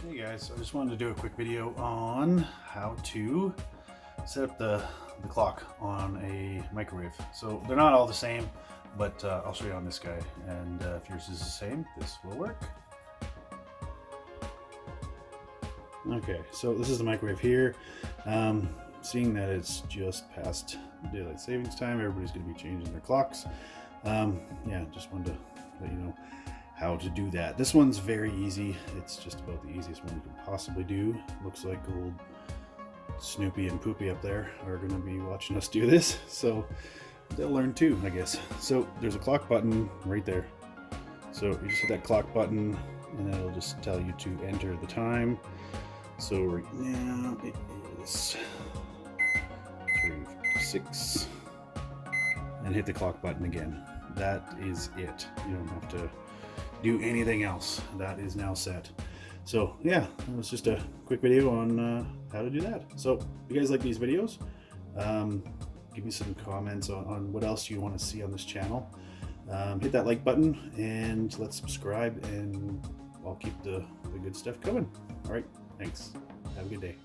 Hey guys, I just wanted to do a quick video on how to set up the clock on a microwave. So they're not all the same, but I'll show you on this guy, and if yours is the same, this will work. Okay, so this is the microwave here. Seeing that it's just past daylight savings time, everybody's going to be changing their clocks. Yeah, just wanted to let you know how to do that. This one's very easy. It's just about the easiest one you can possibly do. Looks like old Snoopy and Poopy up there are going to be watching us do this, so they'll learn too, I guess. So there's a clock button right there. So you just hit that clock button and it'll just tell you to enter the time. So right now it is 3:56, and hit the clock button again. That is it. You don't have to do anything else. That is now set. So yeah, that was just a quick video on how to do that. So if you guys like these videos, give me some comments on what else you want to see on this channel. Hit that like button and let's subscribe, and I'll keep the good stuff coming. All right, thanks. Have a good day.